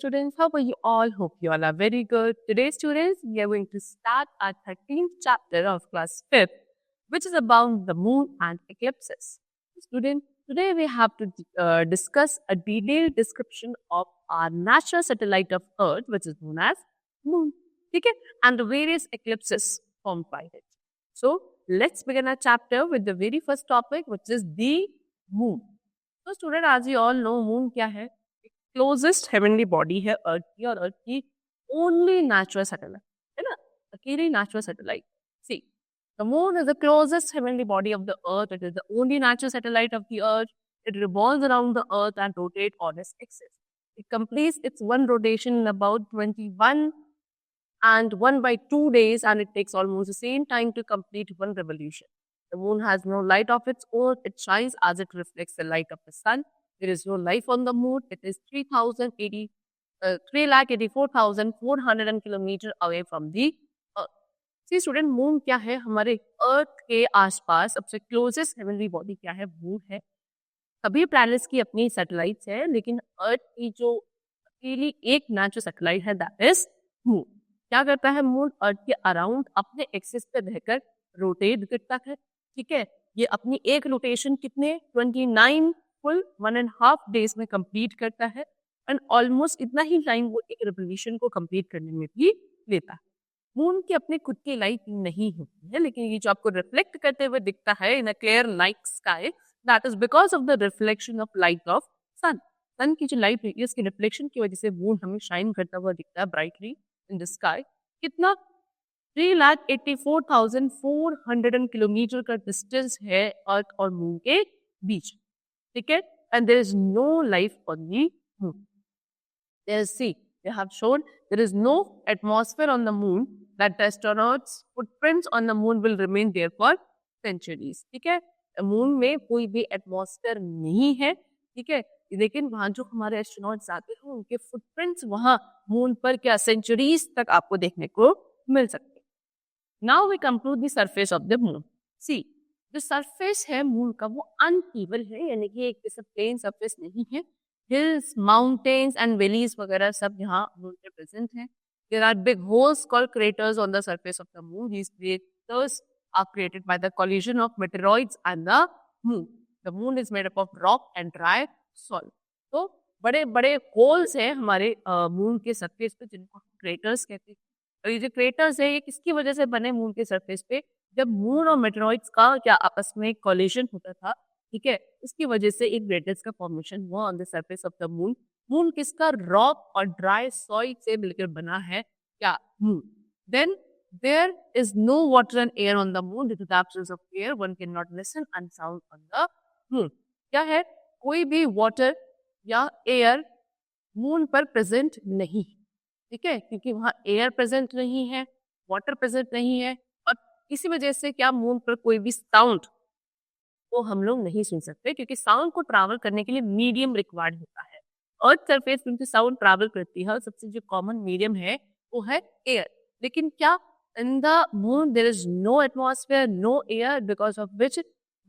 students. How are you all? Hope you all are very good. Today, students, we are going to start our 13th chapter of class 5th, which is about the moon and eclipses. Student, today we have to discuss a detailed description of our natural satellite of Earth, which is known as moon, okay? And the various eclipses formed by it. So, let's begin our chapter with the very first topic, which is the moon. So, student, as you all know, moon क्या है? Closest heavenly body है अर्थ की और अर्थ की only natural satellite है ना, अकेली natural satellite. See, the moon is the closest heavenly body of the earth. It is the only natural satellite of the earth. It revolves around the earth and rotates on its axis. It completes its one rotation in about 21 and 1/2 days, and it takes almost the same time to complete one revolution. The moon has no light of its own. It shines as it reflects the light of the sun. There is no life on the moon. It is 3,84,400 kilometer away from the Earth. See, student, moon क्या है? हमारे अर्थ के आसपास सबसे closest heavenly body क्या है? Moon है. सभी प्लैनेट्स की अपनी सैटेलाइट्स है, लेकिन अर्थ की जो अकेली एक नेचुरल सैटेलाइट है, दैट इज मून. क्या करता है मून? अर्थ के अराउंड अपने एक्सिस पे रहकर रोटेट करता है. ठीक है, ये अपनी एक रोटेशन कितने 29 फुल 1.5 डेज में कंप्लीट करता है, एंड ऑलमोस्ट इतना ही टाइम वो एक रिवोल्यूशन को कंप्लीट करने में भी लेता है. मून की अपनी खुद की लाइट नहीं होती है, लेकिन ये जो आपको रिफ्लेक्ट करते हुए दिखता है in a clear night sky, that is because of the reflection of light of sun. Sun की जो लाइट है इसकी रिफ्लेक्शन की वजह से मून हमें शाइन करता हुआ दिखता है ब्राइटली इन द स्काई. कितना 3,84,400 किलोमीटर का डिस्टेंस है अर्थ और मून के बीच. ठीक है, and there is no life on the moon. There is, see, they have shown there is no atmosphere on the moon, that the astronauts footprints on the moon will remain there for centuries. ठीक है, moon में कोई भी atmosphere नहीं है. ठीक है, लेकिन वहां जो हमारे एस्ट्रोनॉट्स आते हैं उनके फुटप्रिंट्स वहां मून पर क्या सेंचुरीज तक आपको देखने को मिल सकते हैं. Now we come to the surface of the moon. See, जो सरफेस है मून का वो अनइवन है, यानी कि एक जैसा प्लेन सरफेस नहीं है. हिल्स, माउंटेन्स एंड वैलीज वगैरह सब यहाँ मून पे प्रेजेंट हैं. There are big holes called craters on the surface of the moon. These craters are created by the collision of meteoroids and the moon. The moon is made up of rock and dry soil. तो बड़े बड़े holes हैं हमारे moon के surface पे, जिनको हम craters कहते हैं. और ये जो क्रेटर्स है ये किसकी वजह से बने मून के सरफेस पे? जब मून और मेटेरॉइड्स का क्या आपस में कॉलिजन होता था, ठीक है, इसकी वजह से एक क्रेटर्स का फॉर्मेशन हुआ on the surface of the moon. Moon किसका? रॉक और ड्राई सॉइल से मिलकर बना है क्या? Moon. Then there is no water and air on the moon. Due to the absence of air, one cannot listen and sound on the moon. क्या है? कोई भी वाटर या एयर मून पर प्रेजेंट नहीं. ठीक है, क्योंकि वहां एयर प्रेजेंट नहीं है, वाटर प्रेजेंट नहीं है, और इसी वजह से क्या मून पर कोई भी साउंड को हम लोग नहीं सुन सकते, क्योंकि साउंड को ट्रैवल करने के लिए मीडियम रिक्वायर्ड होता है. अर्थ सरफेस पर साउंड ट्रैवल करती है, सबसे जो कॉमन मीडियम है वो है एयर. लेकिन क्या in the moon there is no atmosphere, no air, because of which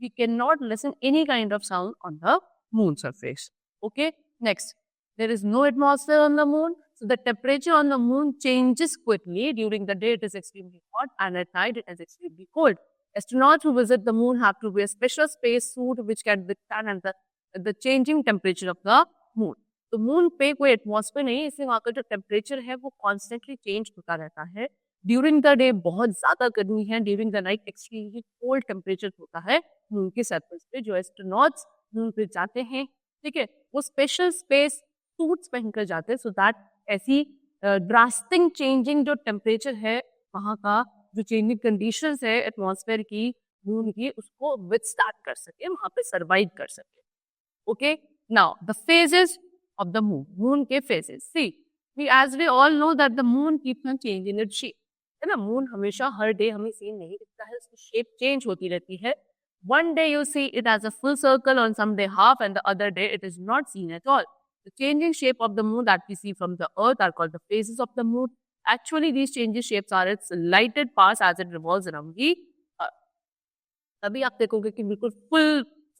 we cannot listen any kind of sound on the moon surface. Okay, next, there is no atmosphere on the moon, so the temperature on the moon changes quickly. During the day it is extremely hot, and at night it is extremely cold. Astronauts who visit the moon have to wear special space suit which can withstand the changing temperature of the moon. तो moon पे कोई atmosphere नहीं है, इसलिए वहाँ का जो temperature है वो कॉन्स्टेंटली चेंज होता रहता है. ड्यूरिंग द डे बहुत ज्यादा गर्मी है, during the night extremely cold temperature होता है मून के सरफेस पे. जो एस्ट्रोनॉट्स मून पे जाते हैं, ठीक है, वो स्पेशल स्पेस सूट्स पहनकर जाते हैं, सो दैट ऐसी ड्रास्टिक चेंजिंग जो टेम्परेचर है वहाँ का, जो चेंजिंग कंडीशंस है एटमॉस्फेयर की मून की, उसको विथस्टैंड कर सके, वहाँ पे सर्वाइव कर सके. Okay, now the phases of the moon. Moon के phases. See, as we all know that the moon keeps on changing its shape. है ना, मून हमेशा हर डे हमें सेम नहीं दिखता है, उसकी शेप चेंज होती रहती है. One day you see it as a full circle, on some day half, and the other day it is not seen at all. The changing shape of the moon that we see from the earth are called the phases of the moon. Actually, these changing shapes are its lighted parts as it revolves around the earth. तभी आप देखोगे कि बिल्कुल full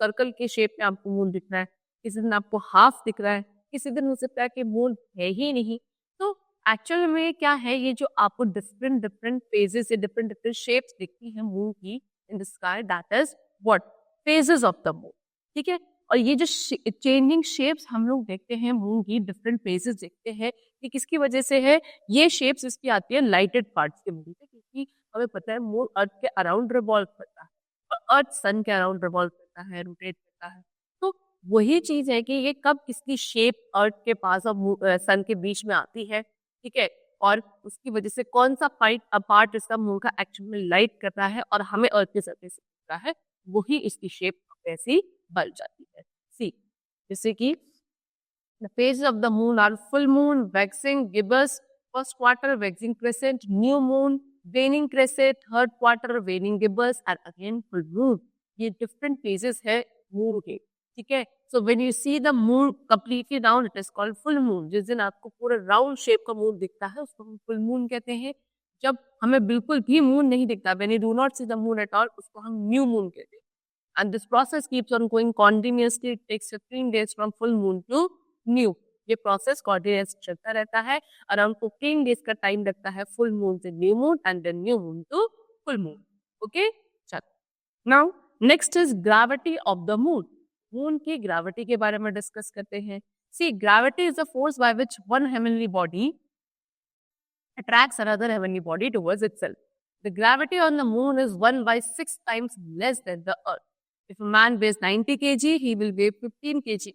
circle के shape में आपको moon दिख रहा है, किसी दिन आपको हाफ दिख रहा है, किसी दिन हो सकता है कि मून है ही नहीं। तो एक्चुअल में क्या है, ये जो आपको डिफरेंट डिफरेंट फेजेस या डिफरेंट डिफरेंट शेप्स दिखती हैं मून की in the sky, that is what, phases of the moon. ठीक है, और ये जो चेंजिंग शेप्स हम लोग देखते हैं मून की, डिफरेंट फेजेस देखते हैं, ये किसकी वजह से है? ये शेप्स इसकी आती है लाइटेड पार्ट्स के वजह से, क्योंकि हमें पता है मून अर्थ के अराउंड रिवॉल्व करता है और अर्थ सन के अराउंड रिवॉल्व करता है, रोटेट करता है। तो वही चीज है कि ये कब किसकी शेप अर्थ के पास और सन के बीच में आती है, ठीक है, और उसकी वजह से कौन सा पार्ट इसका मून का एक्चुअल में लाइट करता है और हमें अर्थ के सरफेस से दिखता है, वही इसकी शेप वैसी बन जाती है। सी, जैसे कि the phases of the moon are full moon, waxing, gibbous, first quarter, waxing crescent, new moon, waning crescent, third quarter, waning gibbous, and again full moon. ये different phases है moon के, ठीक है? So when you see the moon completely round, it is called full moon. जिस दिन आपको पूरा round shape का moon दिखता है, उसको हम full moon कहते हैं। जब हमें बिल्कुल भी moon नहीं दिखता, when you do not see the moon at all, उसको हम new moon कहते हैं। And this process keeps on going continuously. It takes 15 days from full moon to new. ये प्रोसेस कॉर्डिनेट चलता रहता है। अराउंड 15 डेज का टाइम लगता है फुल मून से new moon and then new moon to full moon. Okay, चलो now next is gravity of the moon. Moon की ग्रेविटी के बारे में डिस्कस करते हैं। See, gravity is the force by which one heavenly body attracts another heavenly body towards itself. The gravity on the moon is 1 by 6 times less than the earth. If a man weighs 90 kg, he will weigh 15 kg.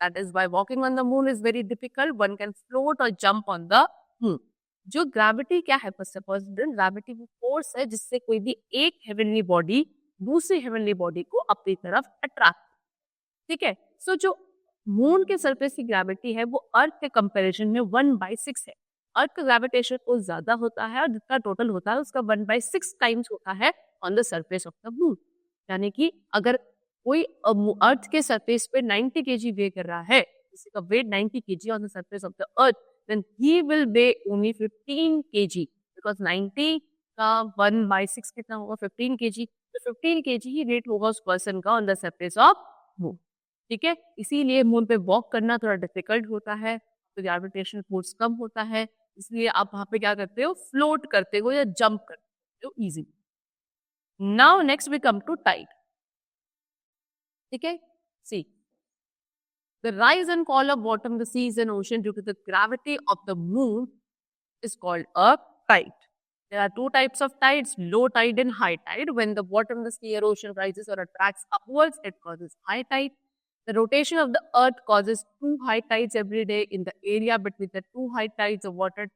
That is why walking on the moon is very difficult. One can float or jump on the moon. जो gravity क्या है, first of all gravity वो force है जिससे कोई भी एक heavenly body दूसरी हेवनली बॉडी को अपनी तरफ अट्रैक्ट, ठीक है। सो जो मून के सरफेस की ग्रेविटी है वो अर्थ के कंपैरिजन में 1/6 है। अर्थ का ग्रेविटेशन तो ज्यादा होता है और जितना टोटल होता है उसका 1/6 टाइम्स होता है on the surface of the moon. यानी कि अगर कोई अर्थ के सरफेस पे 90 kg वे कर रहा है, किसी का weight 90 kg on the surface of the earth, then he will weigh only 15 kg because 90 का 1/6 कितना होगा, 15 kg। तो 15 kg ही वेट होगा उस पर्सन का on the surface of moon, ठीक है। इसीलिए मून पे वॉक करना थोड़ा डिफिकल्ट होता है, तो ग्रेविटेशनल फोर्स कम होता है, इसलिए आप वहां पे क्या करते हो, फ्लोट करते हो या जंप करते हो easily. Now next we come to tide, ठीक है। सी, the rise and fall of water in the seas and ocean due to the gravity of the moon is called a tide. There are two types of tides, low tide and high tide. When the water in the sea or ocean rises or attracts upwards, it causes high tide. The rotation of the earth causes two high tides every day. In the area between the two high tides, the water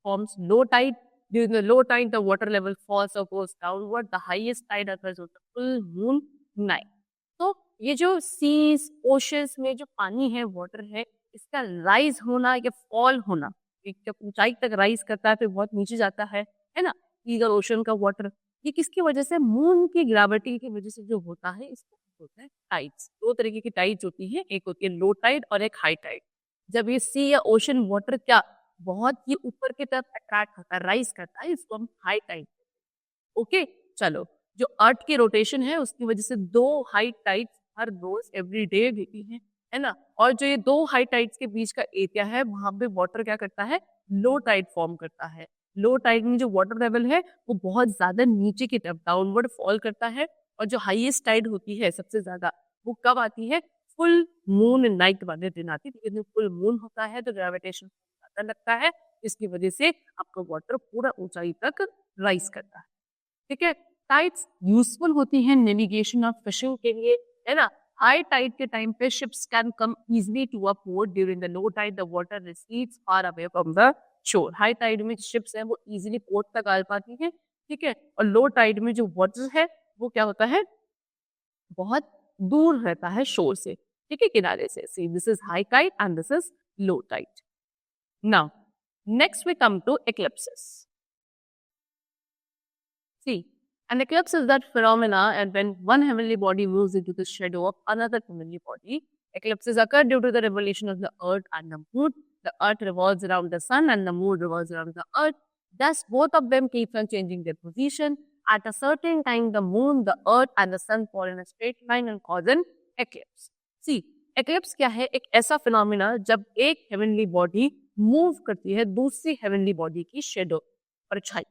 forms low tide. During the low tide, the water level falls or goes downward. The highest tide occurs on the full moon night. तो ये जो seize oceans में जो पानी है, water है, इसका rise होना या फॉल होना, जब ऊंचाई तक राइज करता है फिर बहुत नीचे जाता है ना, ईगल ओशन का वाटर, ये किसकी वजह से, मून की ग्रेविटी की वजह से जो होता है, इसको होता है टाइड्स। दो तरीके की टाइड्स होती है, एक होती है लो टाइड और एक हाई टाइड। जब ये सी या ओशन वाटर क्या बहुत ही ऊपर की तरफ अट्रैक्ट करता है, राइज करता है, इसको हम हाई टाइड। ओके, चलो, जो अर्थ की रोटेशन है उसकी वजह से दो हाई टाइड्स हर रोज एवरी डे देती है ना, और जो ये दो हाई टाइड्स के बीच का एरिया है वहां पे वाटर क्या करता है, लो टाइड फॉर्म करता है। लो टाइड में जो वाटर लेवल है वो बहुत ज्यादा नीचे की तरफ डाउनवर्ड फॉल करता है, और जो हाईएस्ट टाइड होती है सबसे ज्यादा, वो कब आती है, फुल मून नाइट वाले दिन आती है, क्योंकि फुल मून होता है तो ग्रेविटेशन ज्यादा लगता है, इसकी वजह से आपका वाटर पूरा ऊंचाई तक राइज करता है, ठीक है। टाइड्स यूजफुल होती हैं नेविगेशन और फिशिंग के लिए, है ना। हाई टाइड के टाइम पे ships can come easily to a port, during the low tide the water recedes far away from the shore. High tide में शिप्स हैं वो इजीली पोर्ट तक आ पाती हैं, ठीक है, और लो टाइड में जो वाटर है वो क्या होता है, बहुत दूर रहता है शोर से, ठीक है, किनारे से। See, this is high tide and this is low tide. Now next we come to eclipses. See, an eclipse is that phenomena and when one heavenly body moves into the shadow of another heavenly body. Eclipses occur due to the revolution of the earth and the moon. The earth revolves around the sun and the moon revolves around the earth. Thus, both of them keep on changing their position. At a certain time, the moon, the earth and the sun fall in a straight line and cause an eclipse. See, eclipse क्या है? एक ऐसा phenomena जब एक heavenly body move करती है दूसरी heavenly body की शेडो, परछाई,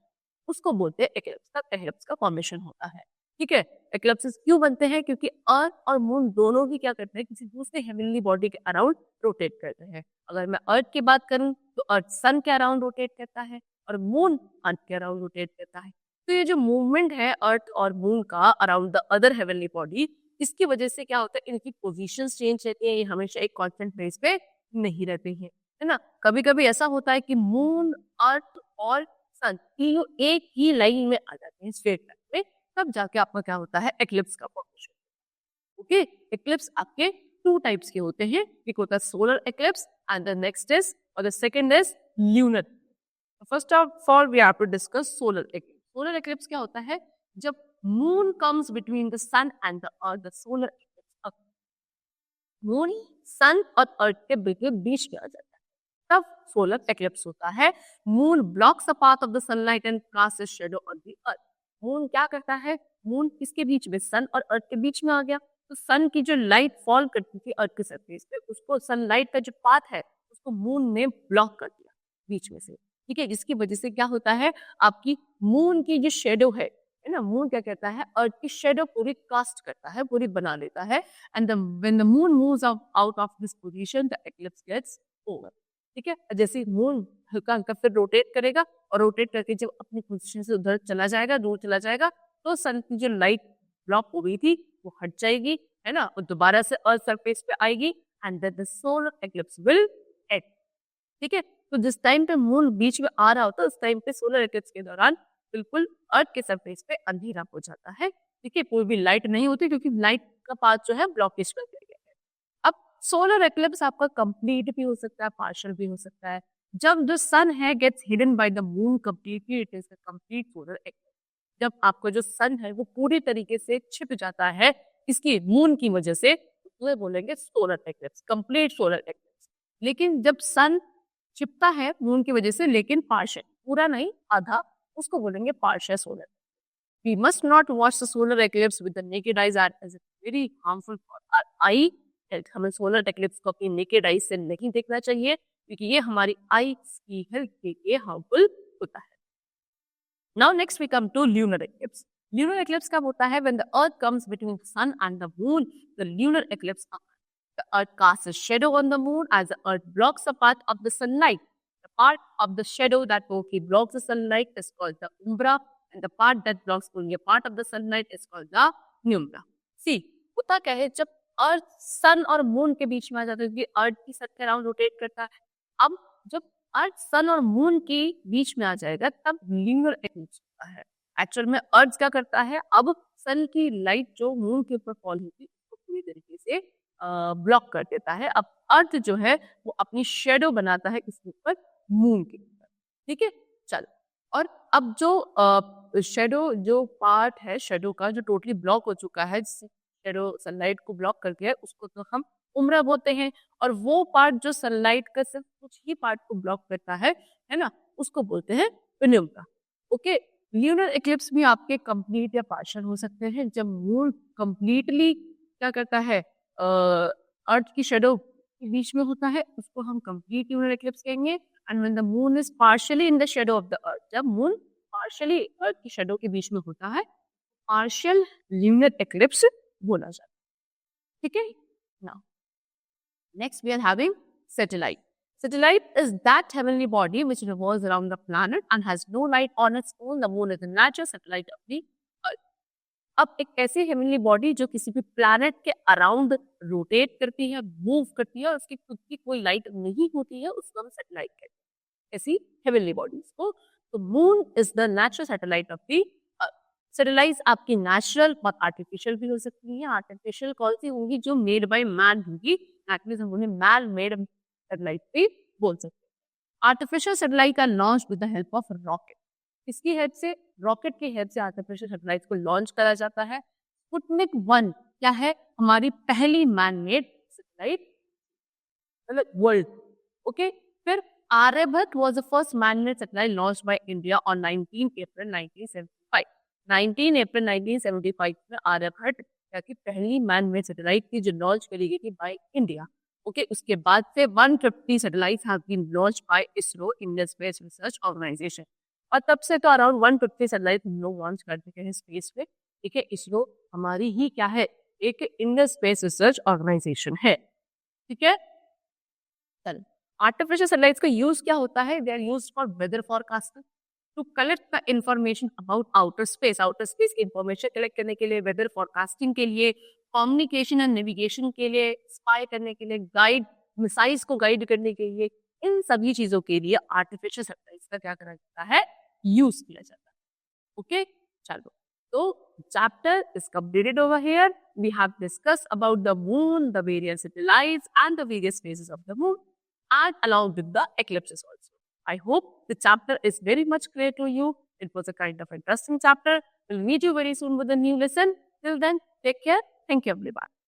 उसको बोलते हैं एक्लिप्स। तब एक्लिप्स का फॉर्मेशन होता है। ठीक है, एक्लिप्सेस क्यों बनते हैं? क्योंकि अर्थ और मून दोनों ही क्या करते हैं? किसी दूसरे हेवनली बॉडी के अराउंड रोटेट करते हैं। अगर मैं अर्थ की बात करूं तो अर्थ सन के अराउंड रोटेट करता है और मून अर्थ के अराउंड रोटेट करता है। तो ये जो मूवमेंट है अर्थ और मून का around the other heavenly body, इसकी वजह से क्या होता है? इनकी पोजीशंस चेंज रहती है, ये हमेशा एक कांस्टेंट प्लेस पे नहीं रहते हैं, है ना। कभी कभी ऐसा होता है कि मून, अर्थ और सन तीनों एक ही लाइन में आ जाते हैं स्ट्रेट लाइन में, तब जाके आपका क्या होता है? एक्लिप्स का फॉर्मेशन। ओके, एक्लिप्स आपके टू टाइप्स के होते हैं। एक होता है solar eclipse and the next is और the second is lunar. First of all we have to discuss solar eclipse. Solar eclipse क्या होता है? जब moon comes between the sun and the earth, the solar eclipse. Moon sun और earth के बिल्कुल बीच में आ जाता है, तब सोलर एक्लिप्स होता है। Moon blocks a path of the sunlight and cast its shadow on the earth. Moon क्या करता है? मून किसके बीच में? सन और अर्थ के बीच में आ गया, तो सन की जो लाइट फॉल करती थी अर्थ के सरफेस पे, उसको सनलाइट का जो पाथ है उसको मून ने ब्लॉक कर दिया बीच में से। ठीक है, जिसकी वजह से क्या होता है? आपकी मून की जो शेडो है ना, मून क्या कहता है? अर्थ की शेडो पूरी कास्ट करता है, पूरी बना लेता है। And when the moon moves out of this position the eclipse gets over. ठीक है, जैसे मून हल्का हल्का फिर रोटेट करेगा और रोटेट करके जब अपनी पोजीशन से उधर चला जाएगा, दूर चला जाएगा, तो सन की जो लाइट ब्लॉक हो गई थी वो हट जाएगी, है ना, और दोबारा से अर्थ सरफेस पे आएगी and then the solar eclipse will end. ठीक है, तो जिस टाइम पे मून बीच में आ रहा होता है उस टाइम पे सोलर एक्लिप्स के दौरान बिल्कुल अर्थ के सरफेस पे अंधेरा हो जाता है। ठीक है, कोई भी लाइट नहीं होती क्योंकि लाइट का पाथ जो है ब्लॉकेज कर दिया गया है। अब सोलर एक्लिप्स आपका कंप्लीट भी हो सकता है, पार्शियल भी हो सकता है। जब द सन है gets hidden by the moon completely, it is a complete solar eclipse. जब आपका जो सन है वो पूरी तरीके से छिप जाता है इसकी मून की वजह से, तो बोलेंगे solar eclipse, complete solar eclipse. लेकिन जब सन छिपता है मून की वजह से लेकिन पार्शियल, पूरा नहीं आधा, उसको बोलेंगे partial solar. We must not watch the solar eclipse with the naked eyes as it's very harmful for our eye health. हमें सोलर एक्लिप्स को अपनी नेकेड आई से नहीं देखना चाहिए क्योंकि ये हमारी आई की हेल्थ के लिए हार्मफुल होता है। Now next we come to lunar eclipse. Lunar eclipse कब होता है? When the earth comes between the sun and the moon, the lunar eclipse occurs. The earth casts a shadow on the moon as the earth blocks a part of the sunlight. The part of the shadow that totally blocks the sunlight is called the umbra, and the part that blocks only a part of the sunlight is called the penumbra. See, होता क्या है? जब अर्थ सन और moon के बीच में आ जाता है क्योंकि अर्थ की सन के अराउंड रोटेट करता है। अब जब अर्थ सन और मून के बीच में आ जाएगा तब ल्यूनर एक्लिप्स होता है। एक्चुअल में अर्थ क्या करता है? अब सन की लाइट जो मून के ऊपर फॉल होती है उसको पूरी तरीके से ब्लॉक कर देता है। अब अर्थ जो है वो अपनी शेडो बनाता है किसके ऊपर? मून के ऊपर। ठीक है, चलो। और अब जो शेडो जो पार्ट है शेडो का जो टोटली ब्लॉक हो चुका है, शेडो सनलाइट को ब्लॉक कर गया, उसको तो हम उम्रा बोलते हैं। और वो पार्ट जो सनलाइट का सिर्फ कुछ ही पार्ट को ब्लॉक करता है ना, उसको बोलते हैं पेनुम्ब्रा। ओके, ल्यूनर एक्लिप्स भी आपके कंप्लीट या पार्शियल हो सकते हैं। जब मून कंप्लीटली क्या करता है? अर्थ की शेडो के बीच में होता है उसको हम कंप्लीट ल्यूनर एक्लिप्स कहेंगे। And when the moon is partially in the shadow of the अर्थ, जब मून पार्शियली अर्थ की शेडो के बीच में होता है पार्शियल ल्यूनर एक्लिप्स बोला जाता है। ठीक है, now next we are having satellite. Satellite is that heavenly body which revolves around the planet and has no light on its own. The moon is a natural satellite of the earth. अब एक ऐसी heavenly body जो किसी भी planet के around rotate करती है, move करती है और उसकी खुद की कोई लाइट नहीं होती है, उसको हम सैटेलाइट कहते हैं। ऐसी हेवनली बॉडीज को, तो moon is the natural satellite of the earth. Satellites आपकी नेचुरल और आर्टिफिशियल भी हो सकती है। आर्टिफिशियल कौन सी होंगी? जो मेड बाय मैन होंगी, हम उन्हें मैन मेड सैटेलाइट भी बोल सकते हैं। आर्टिफिशियल सैटेलाइट का launch with the help of rocket. इसकी हेल्प से, रॉकेट की हेल्प से आर्टिफिशियल सैटेलाइट को लॉन्च करा जाता है। स्पुतनिक 1 क्या है? हमारी पहली man made satellite world. Okay, फिर Aryabhata was the first man made satellite launched by India on 19 April 1975। 19 April 1975 में आर्यभट्ट कि पहली मैन मेड सैटेलाइट थी जो लॉन्च करी गई थी बाय इंडिया। ओके, उसके बाद से 150 satellites have been launched by ISRO, Indian Space Research Organisation. और तब से तो अराउंड 150 सैटेलाइट हम लोग लॉन्च कर चुके हैं स्पेस में। ठीक है, इसरो हमारी ही क्या है, एक इंडियन स्पेस रिसर्च ऑर्गेनाइजेशन है। ठीक है, चल आर्टिफिशियल सैटेलाइट्स का यूज क्या होता है? They are used for weather forecasting, to collect the information about outer space. Outer space की इंफॉर्मेशन कलेक्ट करने के लिए, वेदर फोरकास्टिंग के लिए, कम्युनिकेशन एंड नेविगेशन के लिए, स्पाई करने के लिए, गाइड मिसाइल्स को गाइड करने के लिए, इन सभी चीजों के लिए आर्टिफिशियल सैटेलाइट्स का क्या करा जाता है, यूज किया जाता है। ओके, चलो, तो chapter is completed over here. We have discussed about the moon, the various satellites, and the various phases of the moon, and along with the eclipses also. I hope the chapter is very much clear to you. It was a kind of interesting chapter. We'll meet you very soon with a new lesson. Till then, take care. Thank you, everybody.